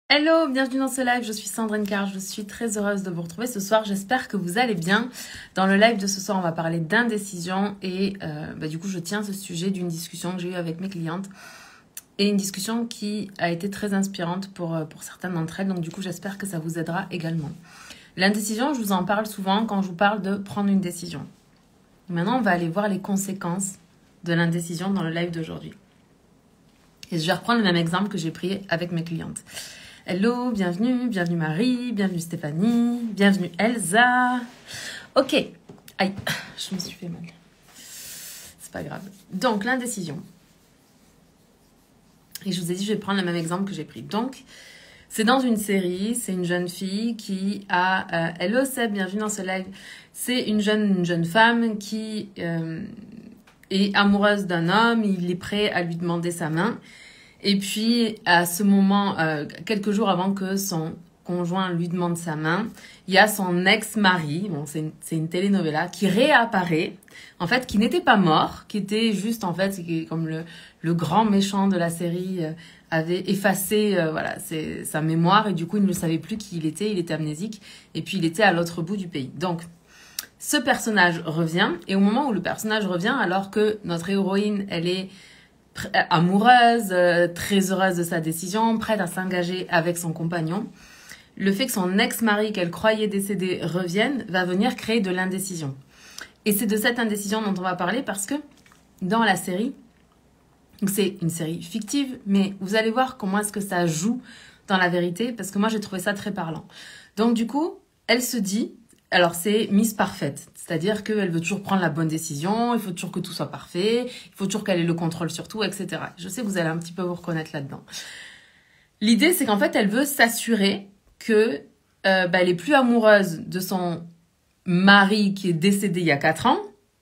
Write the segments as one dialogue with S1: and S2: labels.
S1: Hello, bienvenue dans ce live, je suis Sandrine Carr, je suis très heureuse de vous retrouver ce soir, j'espère que vous allez bien. Dans le live de ce soir, on va parler d'indécision et du coup je tiens ce sujet d'une discussion que j'ai eue avec mes clientes et une discussion qui a été très inspirante pour certaines d'entre elles, donc du coup j'espère que ça vous aidera également. L'indécision, je vous en parle souvent quand je vous parle de prendre une décision. Maintenant, on va aller voir les conséquences de l'indécision dans le live d'aujourd'hui. Et je vais reprendre le même exemple que j'ai pris avec mes clientes. Hello, bienvenue Marie, bienvenue Stéphanie, bienvenue Elsa. Ok, aïe, je me suis fait mal. C'est pas grave. Donc, l'indécision. Et je vous ai dit, je vais prendre le même exemple que j'ai pris. Donc, c'est dans une série, c'est une jeune fille qui a... hello Seb, bienvenue dans ce live. C'est une jeune femme qui est amoureuse d'un homme, il est prêt à lui demander sa main. Et puis, à ce moment, quelques jours avant que son conjoint lui demande sa main, il y a son ex-mari, bon, c'est une telenovela, qui réapparaît, en fait, qui n'était pas mort, qui était juste, en fait, comme le grand méchant de la série avait effacé sa mémoire, et du coup, il ne savait plus qui il était amnésique, et puis il était à l'autre bout du pays. Donc, ce personnage revient, et au moment où le personnage revient, alors que notre héroïne, elle est amoureuse, très heureuse de sa décision, prête à s'engager avec son compagnon, le fait que son ex-mari qu'elle croyait décédé revienne va venir créer de l'indécision. Et c'est de cette indécision dont on va parler parce que dans la série, c'est une série fictive, mais vous allez voir comment est-ce que ça joue dans la vérité, parce que moi j'ai trouvé ça très parlant. Donc du coup, elle se dit, alors c'est Miss Parfaite, c'est-à-dire qu'elle veut toujours prendre la bonne décision, il faut toujours que tout soit parfait, il faut toujours qu'elle ait le contrôle sur tout, etc. Je sais que vous allez un petit peu vous reconnaître là-dedans. L'idée, c'est qu'en fait, elle veut s'assurer que elle est plus amoureuse de son mari qui est décédé il y a 4 ans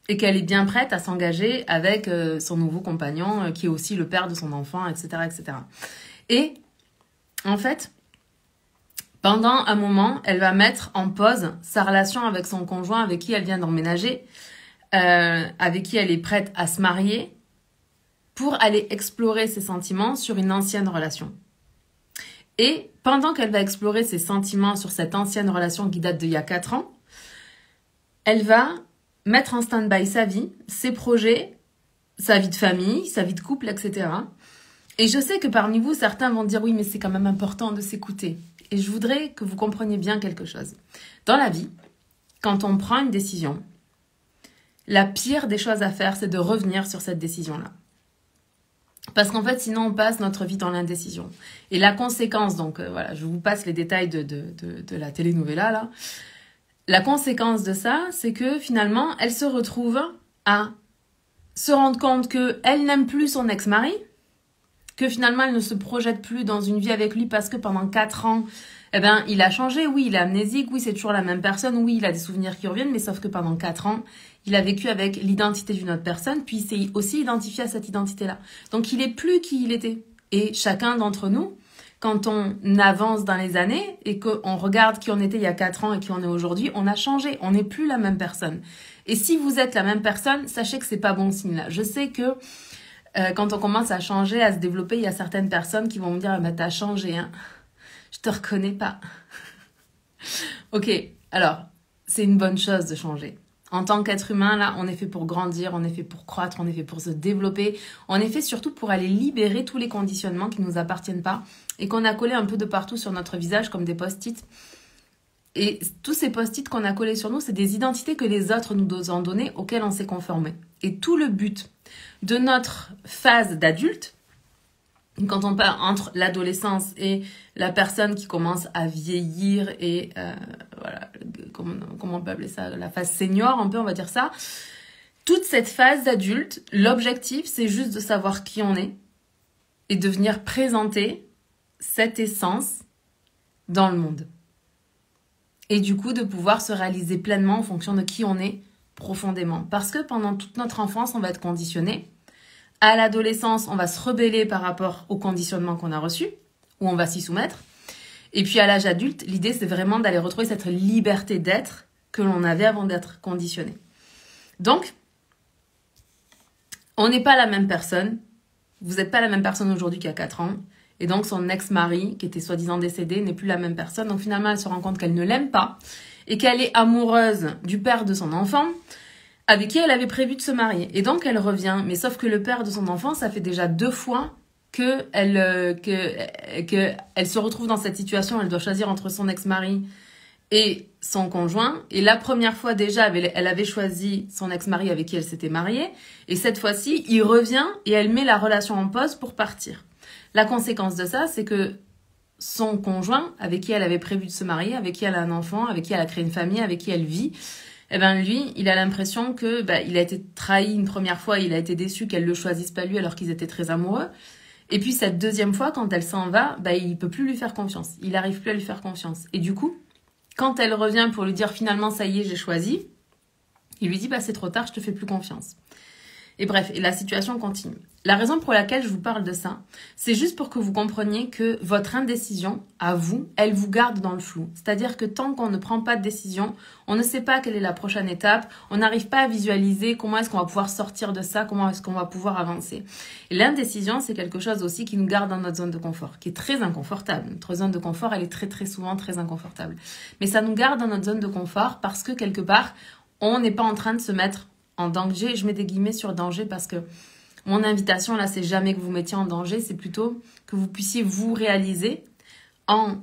S1: et qu'elle est bien prête à s'engager avec son nouveau compagnon qui est aussi le père de son enfant, etc., etc. Et en fait, pendant un moment, elle va mettre en pause sa relation avec son conjoint avec qui elle vient d'emménager, avec qui elle est prête à se marier, pour aller explorer ses sentiments sur une ancienne relation. Et pendant qu'elle va explorer ses sentiments sur cette ancienne relation qui date d'il y a 4 ans, elle va mettre en stand-by sa vie, ses projets, sa vie de famille, sa vie de couple, etc. Et je sais que parmi vous, certains vont dire oui, mais c'est quand même important de s'écouter. Et je voudrais que vous compreniez bien quelque chose. Dans la vie, quand on prend une décision, la pire des choses à faire, c'est de revenir sur cette décision-là. Parce qu'en fait, sinon, on passe notre vie dans l'indécision. Et la conséquence, donc voilà, je vous passe les détails de la telenovela, là. La conséquence de ça, c'est que finalement, elle se retrouve à se rendre compte qu'elle n'aime plus son ex-mari, que finalement, elle ne se projette plus dans une vie avec lui parce que pendant 4 ans, il a changé. Oui, il est amnésique. Oui, c'est toujours la même personne. Oui, il a des souvenirs qui reviennent. Mais sauf que pendant 4 ans, il a vécu avec l'identité d'une autre personne. Puis il s'est aussi identifié à cette identité-là. Donc, il est plus qui il était. Et chacun d'entre nous, quand on avance dans les années et qu'on regarde qui on était il y a 4 ans et qui on est aujourd'hui, on a changé. On n'est plus la même personne. Et si vous êtes la même personne, sachez que c'est pas bon signe là. Je sais que quand on commence à changer, à se développer, il y a certaines personnes qui vont me dire « t'as changé, hein. Je te reconnais pas. » Ok, alors, c'est une bonne chose de changer. En tant qu'être humain, là, on est fait pour grandir, on est fait pour croître, on est fait pour se développer. On est fait surtout pour aller libérer tous les conditionnements qui ne nous appartiennent pas et qu'on a collés un peu de partout sur notre visage comme des post-it. Et tous ces post-it qu'on a collés sur nous, c'est des identités que les autres nous ont données, auxquelles on s'est conformé. Et tout le but de notre phase d'adulte, quand on part entre l'adolescence et la personne qui commence à vieillir et voilà, comment on peut appeler ça, la phase senior, un peu, on va dire ça. Toute cette phase d'adulte, l'objectif, c'est juste de savoir qui on est et de venir présenter cette essence dans le monde. Et du coup, de pouvoir se réaliser pleinement en fonction de qui on est profondément. Parce que pendant toute notre enfance, on va être conditionné. À l'adolescence, on va se rebeller par rapport au conditionnement qu'on a reçu, ou on va s'y soumettre. Et puis à l'âge adulte, l'idée, c'est vraiment d'aller retrouver cette liberté d'être que l'on avait avant d'être conditionné. Donc, on n'est pas la même personne. Vous n'êtes pas la même personne aujourd'hui qu'il y a 4 ans. Et donc, son ex-mari, qui était soi-disant décédé, n'est plus la même personne. Donc, finalement, elle se rend compte qu'elle ne l'aime pas et qu'elle est amoureuse du père de son enfant, avec qui elle avait prévu de se marier. Et donc, elle revient. Mais sauf que le père de son enfant, ça fait déjà 2 fois qu'elle se retrouve dans cette situation. Elle doit choisir entre son ex-mari et son conjoint. Et la première fois, déjà, elle avait choisi son ex-mari avec qui elle s'était mariée. Et cette fois-ci, il revient et elle met la relation en pause pour partir. La conséquence de ça, c'est que son conjoint, avec qui elle avait prévu de se marier, avec qui elle a un enfant, avec qui elle a créé une famille, avec qui elle vit, eh ben lui, il a l'impression que il a été trahi une première fois, il a été déçu qu'elle le choisisse pas lui alors qu'ils étaient très amoureux. Et puis cette deuxième fois, quand elle s'en va, il peut plus lui faire confiance. Il arrive plus à lui faire confiance. Et du coup, quand elle revient pour lui dire finalement ça y est, j'ai choisi, il lui dit c'est trop tard, je te fais plus confiance. Et bref, et la situation continue. La raison pour laquelle je vous parle de ça, c'est juste pour que vous compreniez que votre indécision, à vous, elle vous garde dans le flou. C'est-à-dire que tant qu'on ne prend pas de décision, on ne sait pas quelle est la prochaine étape, on n'arrive pas à visualiser comment est-ce qu'on va pouvoir sortir de ça, comment est-ce qu'on va pouvoir avancer. Et l'indécision, c'est quelque chose aussi qui nous garde dans notre zone de confort, qui est très inconfortable. Notre zone de confort, elle est très très souvent très inconfortable. Mais ça nous garde dans notre zone de confort parce que quelque part, on n'est pas en train de se mettre en danger. Je mets des guillemets sur danger parce que mon invitation là, c'est jamais que vous mettiez en danger, c'est plutôt que vous puissiez vous réaliser en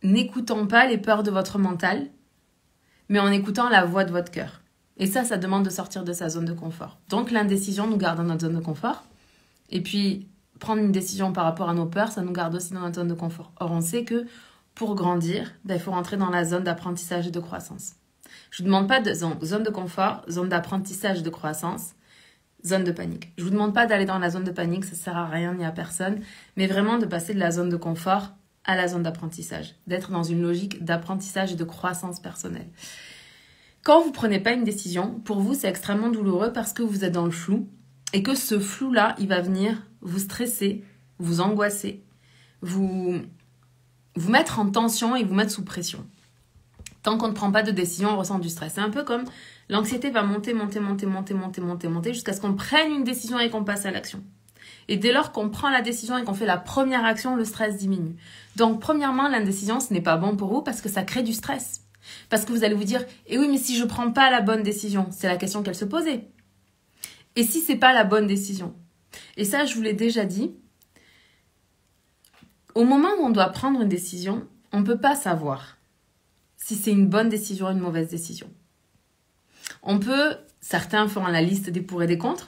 S1: n'écoutant pas les peurs de votre mental, mais en écoutant la voix de votre cœur. Et ça demande de sortir de sa zone de confort. Donc l'indécision nous garde dans notre zone de confort. Et puis prendre une décision par rapport à nos peurs, ça nous garde aussi dans notre zone de confort. Or on sait que pour grandir, il faut rentrer dans la zone d'apprentissage et de croissance. Je ne vous demande pas de zone de confort, zone d'apprentissage de croissance, zone de panique. Je ne vous demande pas d'aller dans la zone de panique, ça ne sert à rien ni à personne, mais vraiment de passer de la zone de confort à la zone d'apprentissage, d'être dans une logique d'apprentissage et de croissance personnelle. Quand vous ne prenez pas une décision, pour vous, c'est extrêmement douloureux parce que vous êtes dans le flou et que ce flou-là, il va venir vous stresser, vous angoisser, vous mettre en tension et vous mettre sous pression. Tant qu'on ne prend pas de décision, on ressent du stress. C'est un peu comme l'anxiété va monter jusqu'à ce qu'on prenne une décision et qu'on passe à l'action. Et dès lors qu'on prend la décision et qu'on fait la première action, le stress diminue. Donc, premièrement, l'indécision, ce n'est pas bon pour vous parce que ça crée du stress. Parce que vous allez vous dire, eh oui, mais si je ne prends pas la bonne décision, c'est la question qu'elle se posait. Et si ce n'est pas la bonne décision? Et ça, je vous l'ai déjà dit, au moment où on doit prendre une décision, on ne peut pas savoir si c'est une bonne décision ou une mauvaise décision. Certains feront la liste des pour et des contre,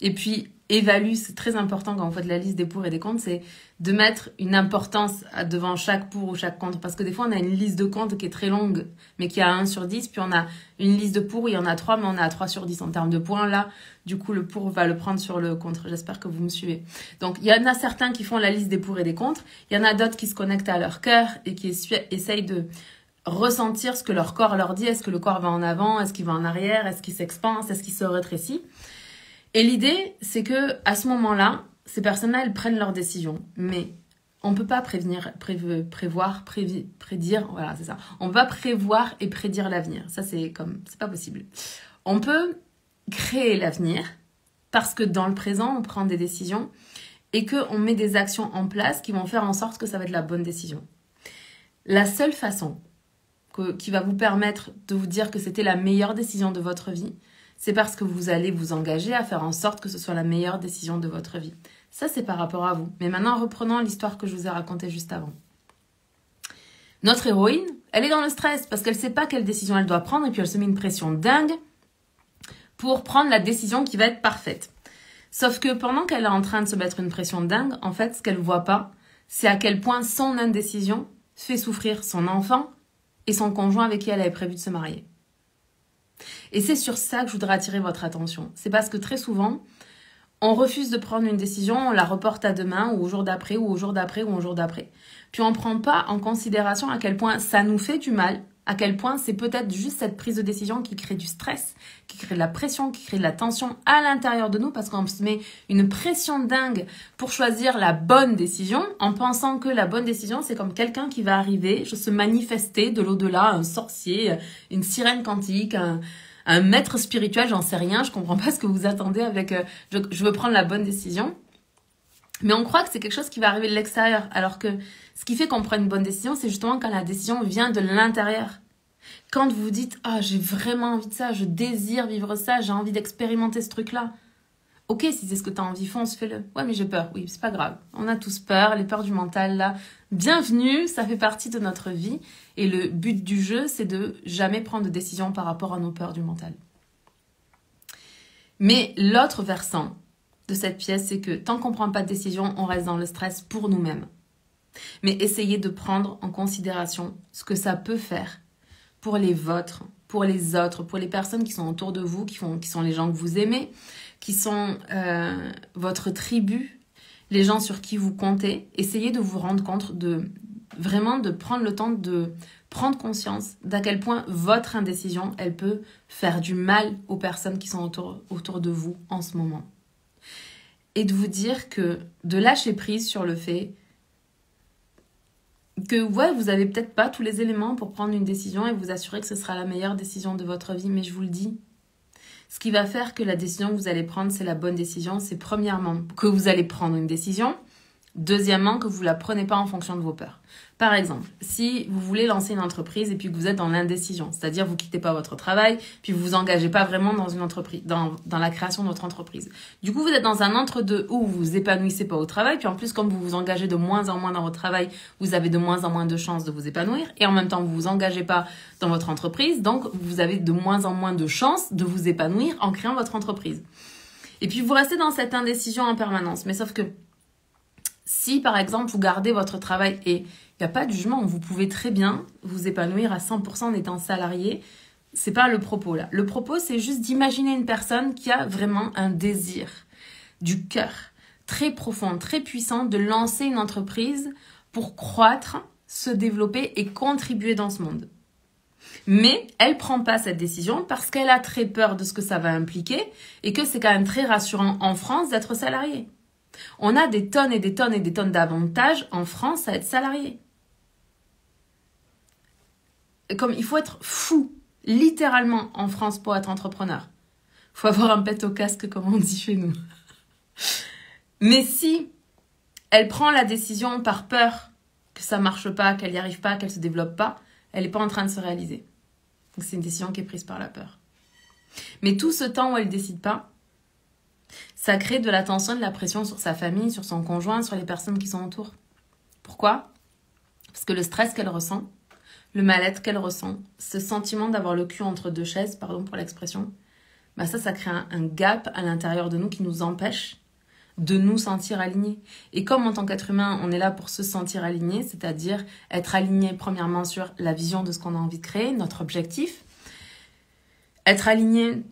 S1: et puis évaluent, c'est très important quand on fait de la liste des pour et des contre, c'est de mettre une importance devant chaque pour ou chaque contre, parce que des fois on a une liste de contre qui est très longue, mais qui a 1 sur 10, puis on a une liste de pour où il y en a 3, mais on a 3 sur 10 en termes de points. Là, du coup, le pour va le prendre sur le contre. J'espère que vous me suivez. Donc, il y en a certains qui font la liste des pour et des contre, il y en a d'autres qui se connectent à leur cœur et qui essayent de ressentir ce que leur corps leur dit. Est-ce que le corps va en avant? Est-ce qu'il va en arrière? Est-ce qu'il s'expanse? Est-ce qu'il se rétrécit? Et l'idée, c'est que à ce moment-là, ces personnes-là, elles prennent leurs décisions. Mais on ne peut pas prédire, voilà, c'est ça. On va prévoir et prédire l'avenir. Ça, c'est pas possible. On peut créer l'avenir parce que dans le présent, on prend des décisions et qu'on met des actions en place qui vont faire en sorte que ça va être la bonne décision. La seule façon qui va vous permettre de vous dire que c'était la meilleure décision de votre vie, c'est parce que vous allez vous engager à faire en sorte que ce soit la meilleure décision de votre vie. Ça, c'est par rapport à vous. Mais maintenant, reprenons l'histoire que je vous ai racontée juste avant. Notre héroïne, elle est dans le stress parce qu'elle ne sait pas quelle décision elle doit prendre et puis elle se met une pression dingue pour prendre la décision qui va être parfaite. Sauf que pendant qu'elle est en train de se mettre une pression dingue, en fait, ce qu'elle ne voit pas, c'est à quel point son indécision fait souffrir son enfant et son conjoint avec qui elle avait prévu de se marier. Et c'est sur ça que je voudrais attirer votre attention. C'est parce que très souvent, on refuse de prendre une décision, on la reporte à demain ou au jour d'après ou au jour d'après ou au jour d'après. Puis on ne prend pas en considération à quel point ça nous fait du mal, à quel point c'est peut-être juste cette prise de décision qui crée du stress, qui crée de la pression, qui crée de la tension à l'intérieur de nous parce qu'on se met une pression dingue pour choisir la bonne décision en pensant que la bonne décision, c'est comme quelqu'un qui va arriver, se manifester de l'au-delà, un sorcier, une sirène quantique, un maître spirituel, j'en sais rien, je comprends pas ce que vous attendez avec je veux prendre la bonne décision. Mais on croit que c'est quelque chose qui va arriver de l'extérieur, alors que ce qui fait qu'on prend une bonne décision, c'est justement quand la décision vient de l'intérieur. Quand vous vous dites « Ah, j'ai vraiment envie de ça, je désire vivre ça, j'ai envie d'expérimenter ce truc-là ». Ok, si c'est ce que tu as envie, fonce, fais-le. Ouais, mais j'ai peur. Oui, c'est pas grave. On a tous peur, les peurs du mental, là. Bienvenue, ça fait partie de notre vie. Et le but du jeu, c'est de jamais prendre de décision par rapport à nos peurs du mental. Mais l'autre versant de cette pièce, c'est que tant qu'on ne prend pas de décision, on reste dans le stress pour nous-mêmes. Mais essayez de prendre en considération ce que ça peut faire pour les vôtres, pour les autres, pour les personnes qui sont autour de vous, qui sont les gens que vous aimez, qui sont votre tribu, les gens sur qui vous comptez. Essayez de vous rendre compte vraiment de prendre le temps de prendre conscience d'à quel point votre indécision, elle peut faire du mal aux personnes qui sont autour de vous en ce moment. Et de vous dire que de lâcher prise sur le fait que ouais, vous n'avez peut-être pas tous les éléments pour prendre une décision et vous assurer que ce sera la meilleure décision de votre vie, mais je vous le dis, ce qui va faire que la décision que vous allez prendre, c'est la bonne décision, c'est premièrement que vous allez prendre une décision, deuxièmement que vous ne la prenez pas en fonction de vos peurs. Par exemple, si vous voulez lancer une entreprise et puis que vous êtes dans l'indécision, c'est-à-dire vous ne quittez pas votre travail, puis vous vous engagez pas vraiment dans une entreprise, dans la création de votre entreprise. Du coup, vous êtes dans un entre-deux où vous vous épanouissez pas au travail, puis en plus, comme vous vous engagez de moins en moins dans votre travail, vous avez de moins en moins de chances de vous épanouir, et en même temps, vous vous engagez pas dans votre entreprise, donc vous avez de moins en moins de chances de vous épanouir en créant votre entreprise. Et puis, vous restez dans cette indécision en permanence. Mais sauf que si, par exemple, vous gardez votre travail et il n'y a pas de jugement, vous pouvez très bien vous épanouir à 100% en étant salarié. C'est pas le propos là. Le propos, c'est juste d'imaginer une personne qui a vraiment un désir du cœur très profond, très puissant de lancer une entreprise pour croître, se développer et contribuer dans ce monde. Mais elle prend pas cette décision parce qu'elle a très peur de ce que ça va impliquer et que c'est quand même très rassurant en France d'être salarié. On a des tonnes et des tonnes et des tonnes d'avantages en France à être salarié. Comme il faut être fou, littéralement, en France pour être entrepreneur. Il faut avoir un pet au casque, comme on dit chez nous. Mais si elle prend la décision par peur que ça marche pas, qu'elle n'y arrive pas, qu'elle se développe pas, elle n'est pas en train de se réaliser. Donc c'est une décision qui est prise par la peur. Mais tout ce temps où elle ne décide pas, ça crée de la tension, de la pression sur sa famille, sur son conjoint, sur les personnes qui sont autour. Pourquoi ? Parce que le stress qu'elle ressent, le mal-être qu'elle ressent, ce sentiment d'avoir le cul entre deux chaises, pardon pour l'expression, bah ça crée un gap à l'intérieur de nous qui nous empêche de nous sentir alignés. Et comme en tant qu'être humain, on est là pour se sentir aligné, c'est-à-dire être aligné premièrement sur la vision de ce qu'on a envie de créer, notre objectif, être aligné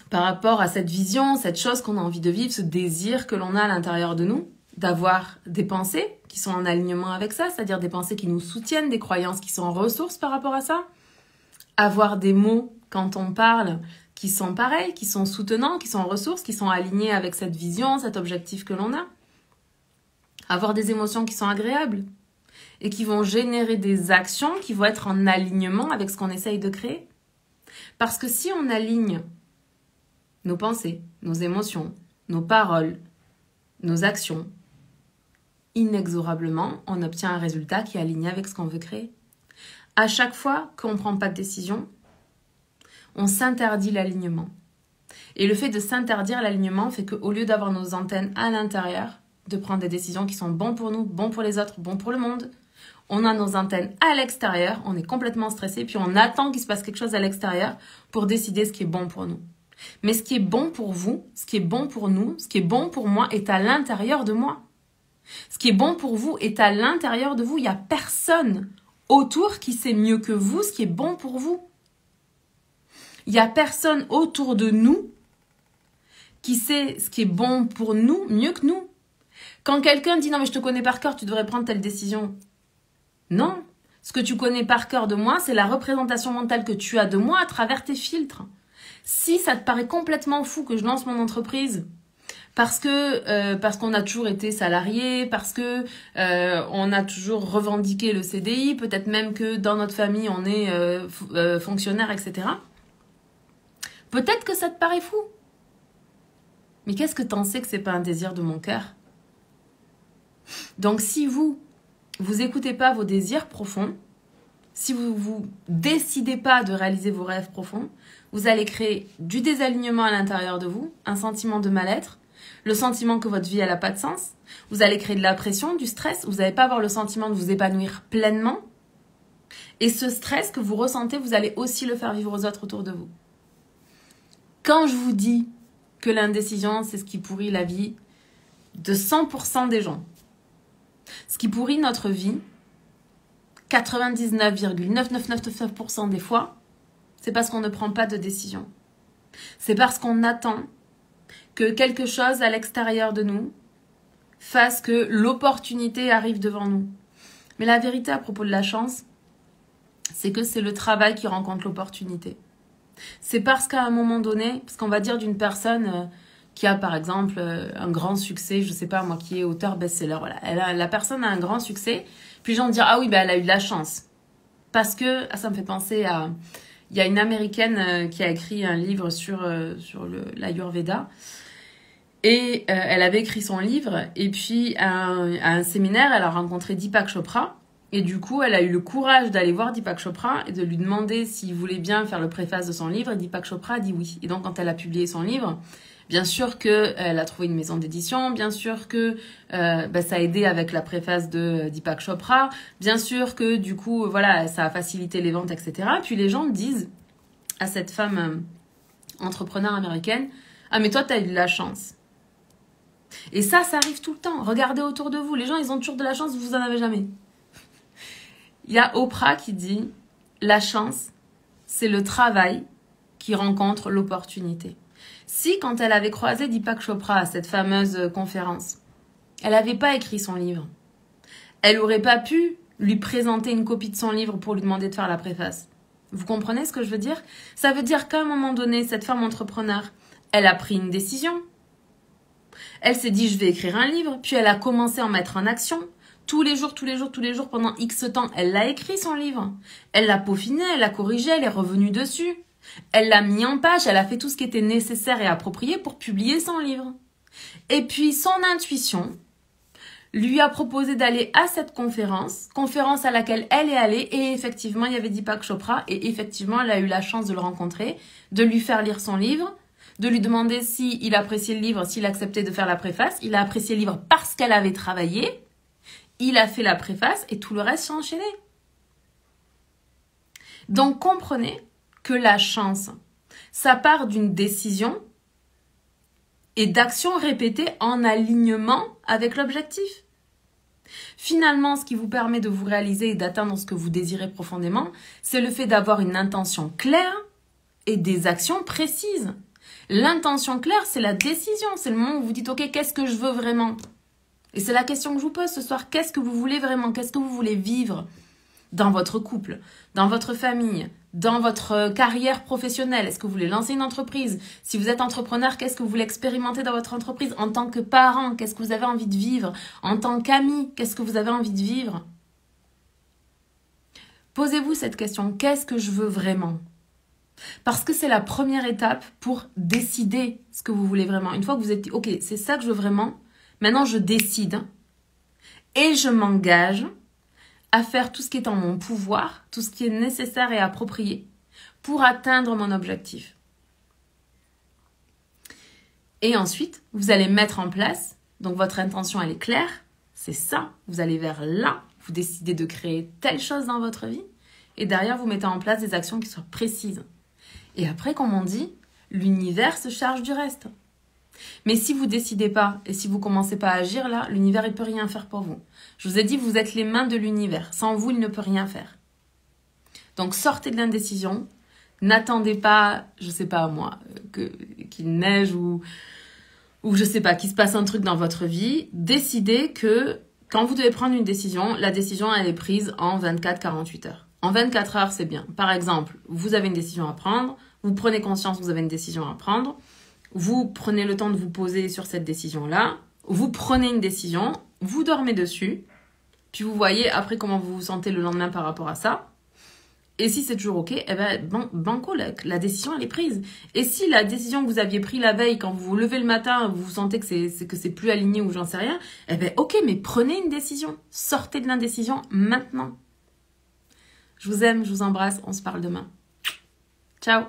S1: par rapport à cette vision, cette chose qu'on a envie de vivre, ce désir que l'on a à l'intérieur de nous, d'avoir des pensées qui sont en alignement avec ça, c'est-à-dire des pensées qui nous soutiennent, des croyances qui sont en ressources par rapport à ça. Avoir des mots quand on parle qui sont pareils, qui sont soutenants, qui sont en ressources, qui sont alignés avec cette vision, cet objectif que l'on a. Avoir des émotions qui sont agréables et qui vont générer des actions qui vont être en alignement avec ce qu'on essaye de créer. Parce que si on aligne nos pensées, nos émotions, nos paroles, nos actions, inexorablement, on obtient un résultat qui est aligné avec ce qu'on veut créer. À chaque fois qu'on ne prend pas de décision, on s'interdit l'alignement. Et le fait de s'interdire l'alignement fait qu'au lieu d'avoir nos antennes à l'intérieur, de prendre des décisions qui sont bonnes pour nous, bonnes pour les autres, bonnes pour le monde, on a nos antennes à l'extérieur, on est complètement stressé, puis on attend qu'il se passe quelque chose à l'extérieur pour décider ce qui est bon pour nous. Mais ce qui est bon pour vous, ce qui est bon pour nous, ce qui est bon pour moi est à l'intérieur de moi. Ce qui est bon pour vous est à l'intérieur de vous. Il n'y a personne autour qui sait mieux que vous ce qui est bon pour vous. Il n'y a personne autour de nous qui sait ce qui est bon pour nous mieux que nous. Quand quelqu'un dit « Non, mais je te connais par cœur, tu devrais prendre telle décision. » Non. Ce que tu connais par cœur de moi, c'est la représentation mentale que tu as de moi à travers tes filtres. Si ça te paraît complètement fou que je lance mon entreprise parce qu'on a toujours été salarié, parce que on a toujours revendiqué le CDI, peut-être même que dans notre famille on est fonctionnaire, etc. Peut-être que ça te paraît fou. Mais qu'est-ce que t'en sais que c'est pas un désir de mon cœur? Donc si vous écoutez pas vos désirs profonds, si vous décidez pas de réaliser vos rêves profonds, vous allez créer du désalignement à l'intérieur de vous, un sentiment de mal-être, le sentiment que votre vie n'a pas de sens. Vous allez créer de la pression, du stress. Vous n'allez pas avoir le sentiment de vous épanouir pleinement. Et ce stress que vous ressentez, vous allez aussi le faire vivre aux autres autour de vous. Quand je vous dis que l'indécision, c'est ce qui pourrit la vie de 100% des gens, ce qui pourrit notre vie, 99,9999% des fois, c'est parce qu'on ne prend pas de décision. C'est parce qu'on attend que quelque chose à l'extérieur de nous fasse que l'opportunité arrive devant nous. Mais la vérité à propos de la chance, c'est que c'est le travail qui rencontre l'opportunité. C'est parce qu'à un moment donné, parce qu'on va dire d'une personne qui a par exemple un grand succès, je sais pas moi, qui est auteur best-seller, voilà. La personne a un grand succès, puis les gens vont dire ah oui, bah, elle a eu de la chance. Parce que, ça me fait penser à... Il y a une Américaine qui a écrit un livre sur l'Ayurveda. Et elle avait écrit son livre. Et puis, à un séminaire, elle a rencontré Deepak Chopra. Et du coup, elle a eu le courage d'aller voir Deepak Chopra et de lui demander s'il voulait bien faire le préface de son livre. Et Deepak Chopra a dit oui. Et donc, quand elle a publié son livre, bien sûr qu'elle a trouvé une maison d'édition. Bien sûr que ça a aidé avec la préface de Deepak Chopra. Bien sûr que du coup, voilà, ça a facilité les ventes, etc. Puis les gens disent à cette femme entrepreneur américaine « Ah, mais toi, t'as eu de la chance. » Et ça arrive tout le temps. Regardez autour de vous. Les gens, ils ont toujours de la chance, vous en avez jamais. Il y a Oprah qui dit « La chance, c'est le travail qui rencontre l'opportunité. » Si, quand elle avait croisé Deepak Chopra à cette fameuse conférence, elle n'avait pas écrit son livre, elle n'aurait pas pu lui présenter une copie de son livre pour lui demander de faire la préface. Vous comprenez ce que je veux dire? Ça veut dire qu'à un moment donné, cette femme entrepreneur, elle a pris une décision. Elle s'est dit, je vais écrire un livre, puis elle a commencé à en mettre en action. Tous les jours, pendant X temps, elle l'a écrit son livre. Elle l'a peaufiné, elle l'a corrigé, elle est revenue dessus. Elle l'a mis en page, elle a fait tout ce qui était nécessaire et approprié pour publier son livre. Et puis son intuition lui a proposé d'aller à cette conférence à laquelle elle est allée, et effectivement il y avait Deepak Chopra, et effectivement elle a eu la chance de le rencontrer, de lui faire lire son livre, de lui demander s'il appréciait le livre, s'il acceptait de faire la préface. Il a apprécié le livre parce qu'elle avait travaillé, il a fait la préface et tout le reste s'est enchaîné. Donc comprenez que la chance, ça part d'une décision et d'actions répétées en alignement avec l'objectif. Finalement, ce qui vous permet de vous réaliser et d'atteindre ce que vous désirez profondément, c'est le fait d'avoir une intention claire et des actions précises. L'intention claire, c'est la décision. C'est le moment où vous dites, ok, qu'est-ce que je veux vraiment? Et c'est la question que je vous pose ce soir. Qu'est-ce que vous voulez vraiment? Qu'est-ce que vous voulez vivre dans votre couple, dans votre famille, dans votre carrière professionnelle? Est-ce que vous voulez lancer une entreprise? Si vous êtes entrepreneur, qu'est-ce que vous voulez expérimenter dans votre entreprise? En tant que parent, qu'est-ce que vous avez envie de vivre? En tant qu'ami, qu'est-ce que vous avez envie de vivre? Posez-vous cette question. Qu'est-ce que je veux vraiment? Parce que c'est la première étape pour décider ce que vous voulez vraiment. Une fois que vous êtes dit, ok, c'est ça que je veux vraiment, maintenant je décide et je m'engage à faire tout ce qui est en mon pouvoir, tout ce qui est nécessaire et approprié pour atteindre mon objectif. Et ensuite, vous allez mettre en place, donc votre intention elle est claire, c'est ça, vous allez vers là, vous décidez de créer telle chose dans votre vie, et derrière vous mettez en place des actions qui soient précises. Et après, comme on dit, l'univers se charge du reste. Mais si vous décidez pas et si vous commencez pas à agir là, l'univers il peut rien faire pour vous. Je vous ai dit, vous êtes les mains de l'univers. Sans vous, il ne peut rien faire. Donc sortez de l'indécision. N'attendez pas, je sais pas moi, qu'il neige ou je sais pas, qu'il se passe un truc dans votre vie. Décidez que quand vous devez prendre une décision, la décision elle est prise en 24-48 heures. En 24 heures, c'est bien. Par exemple, vous avez une décision à prendre, vous prenez conscience que vous avez une décision à prendre, vous prenez le temps de vous poser sur cette décision-là, vous prenez une décision, vous dormez dessus, puis vous voyez après comment vous vous sentez le lendemain par rapport à ça. Et si c'est toujours OK, eh ben, banco, la décision, elle est prise. Et si la décision que vous aviez prise la veille, quand vous vous levez le matin, vous sentez que c'est plus aligné ou j'en sais rien, eh ben, OK, mais prenez une décision. Sortez de l'indécision maintenant. Je vous aime, je vous embrasse, on se parle demain. Ciao!